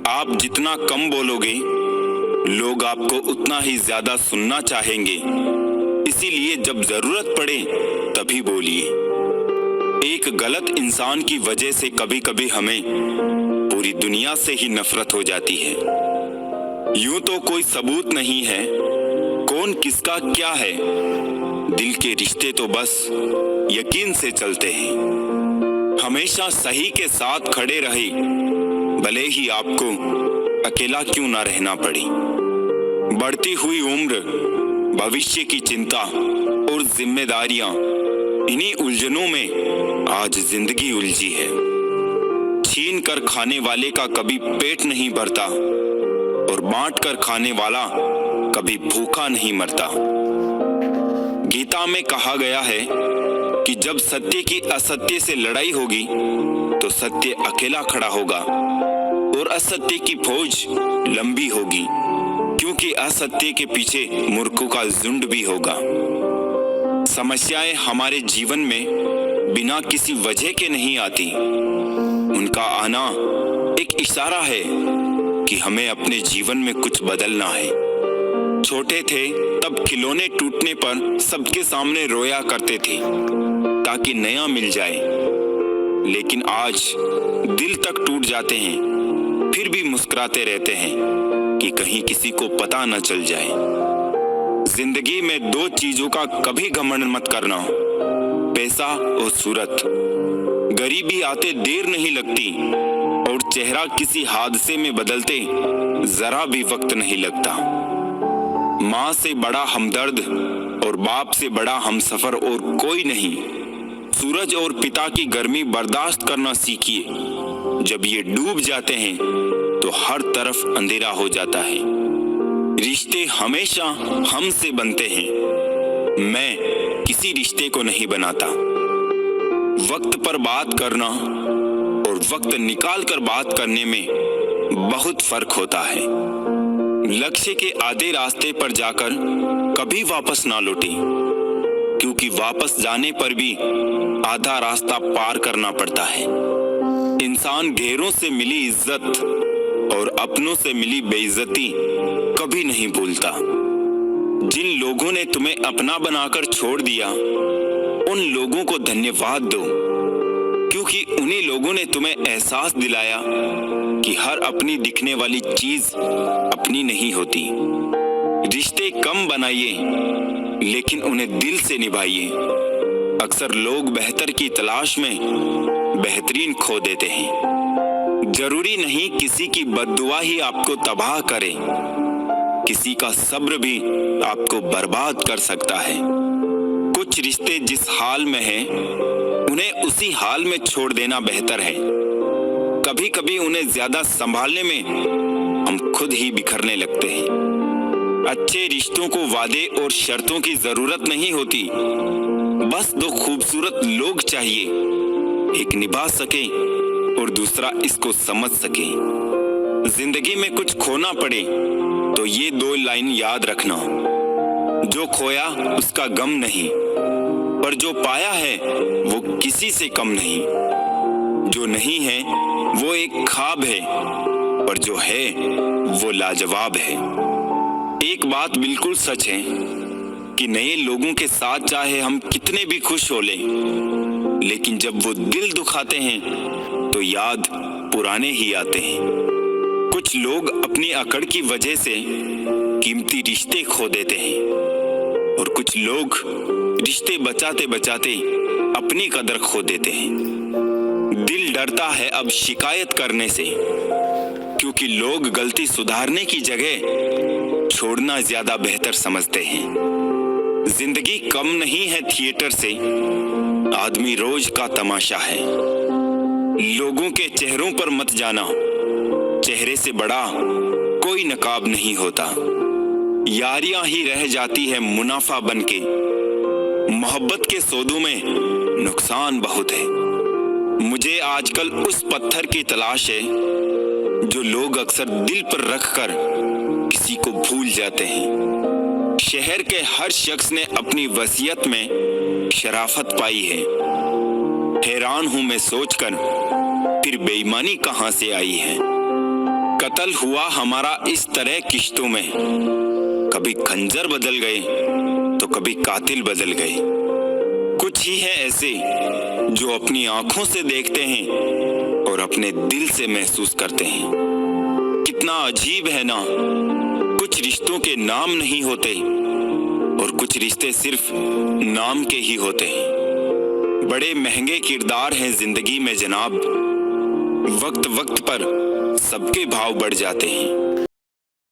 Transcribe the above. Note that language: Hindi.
आप जितना कम बोलोगे, लोग आपको उतना ही ज्यादा सुनना चाहेंगे। इसीलिए जब जरूरत पड़े तभी बोलिए। एक गलत इंसान की वजह से कभी कभी हमें पूरी दुनिया से ही नफरत हो जाती है। यूं तो कोई सबूत नहीं है कौन किसका क्या है, दिल के रिश्ते तो बस यकीन से चलते हैं। हमेशा सही के साथ खड़े रहे, भले ही आपको अकेला क्यों ना रहना पड़े। बढ़ती हुई उम्र, भविष्य की चिंता और जिम्मेदारियां, इन्हीं उलझनों में आज जिंदगी उलझी है। छीन कर खाने वाले का कभी पेट नहीं भरता और बांट कर खाने वाला कभी भूखा नहीं मरता। गीता में कहा गया है कि जब सत्य की असत्य से लड़ाई होगी तो सत्य अकेला खड़ा होगा और असत्य की फौज लंबी होगी, क्योंकि असत्य के पीछे मूर्खों का झुंड भी होगा। समस्याएं हमारे जीवन में बिना किसी वजह के नहीं आती। उनका आना एक इशारा है कि हमें अपने जीवन में कुछ बदलना है। छोटे थे तब खिलौने टूटने पर सबके सामने रोया करते थे ताकि नया मिल जाए, लेकिन आज दिल तक टूट जाते हैं फिर भी मुस्कुराते रहते हैं कि कहीं किसी को पता न चल जाए। जिंदगी में दो चीजों का कभी घमंड मत करना, पैसा और सूरत। गरीबी आते देर नहीं लगती और चेहरा किसी हादसे में बदलते जरा भी वक्त नहीं लगता। माँ से बड़ा हमदर्द और बाप से बड़ा हमसफर और कोई नहीं। सूरज और पिता की गर्मी बर्दाश्त करना सीखिए। जब ये डूब जाते हैं तो हर तरफ अंधेरा हो जाता है। रिश्ते हमेशा हमसे बनते हैं, मैं किसी रिश्ते को नहीं बनाता। वक्त पर बात करना और वक्त निकाल कर बात करने में बहुत फर्क होता है। लक्ष्य के आधे रास्ते पर जाकर कभी वापस ना लौटें, क्योंकि वापस जाने पर भी आधा रास्ता पार करना पड़ता है। इंसान गैरों से मिली इज्जत और अपनों से मिली बेइज्जती कभी नहीं भूलता। जिन लोगों ने तुम्हें अपना बनाकर छोड़ दिया, उन लोगों को धन्यवाद दो, क्योंकि उन्हीं लोगों ने तुम्हें एहसास दिलाया कि हर अपनी दिखने वाली चीज अपनी नहीं होती। रिश्ते कम बनाइए, लेकिन उन्हें दिल से निभाइए। अक्सर लोग बेहतर की तलाश में बेहतरीन खो देते हैं। जरूरी नहीं किसी की बद्दुआ ही आपको तबाह करे, किसी का सब्र भी आपको बर्बाद कर सकता है। कुछ रिश्ते जिस हाल में हैं, उन्हें उसी हाल में छोड़ देना बेहतर है। कभी कभी उन्हें ज्यादा संभालने में हम खुद ही बिखरने लगते हैं। अच्छे रिश्तों को वादे और शर्तों की जरूरत नहीं होती, बस दो खूबसूरत लोग चाहिए, एक निभा सके और दूसरा इसको समझ सके। जिंदगी में कुछ खोना पड़े तो ये दो लाइन याद रखना, जो खोया उसका गम नहीं, पर जो पाया है वो किसी से कम नहीं। जो नहीं है वो एक ख्वाब है, पर जो है वो लाजवाब है। एक बात बिल्कुल सच है कि नए लोगों के साथ चाहे हम कितने भी खुश हो लें, लेकिन जब वो दिल दुखाते हैं तो याद पुराने ही आते हैं। कुछ लोग अपनी अकड़ की वजह से कीमती रिश्ते खो देते हैं और कुछ लोग रिश्ते बचाते बचाते अपनी कदर खो देते हैं। दिल डरता है अब शिकायत करने से, क्योंकि लोग गलती सुधारने की जगह छोड़ना ज्यादा बेहतर समझते हैं। जिंदगी कम नहीं है थिएटर से, आदमी रोज का तमाशा है। लोगों के चेहरों पर मत जाना, चेहरे से बड़ा कोई नकाब नहीं होता। यारियां ही रह जाती है मुनाफा बनके, मोहब्बत के सौदों में नुकसान बहुत है। मुझे आजकल उस पत्थर की तलाश है जो लोग अक्सर दिल पर रखकर किसी को भूल जाते हैं। शहर के हर शख्स ने अपनी वसीयत में शराफत पाई है। हैरान हूं मैं सोचकर फिर बेईमानी कहां से आई है। कत्ल हुआ हमारा इस तरह किश्तों में, कभी खंजर बदल गए तो कभी कातिल बदल गए। कुछ ही है ऐसे जो अपनी आंखों से देखते हैं और अपने दिल से महसूस करते हैं। कितना अजीब है ना, कुछ रिश्तों के नाम नहीं होते और कुछ रिश्ते सिर्फ नाम के ही होते हैं। बड़े महंगे किरदार हैं जिंदगी में जनाब, वक्त वक्त पर सबके भाव बढ़ जाते हैं।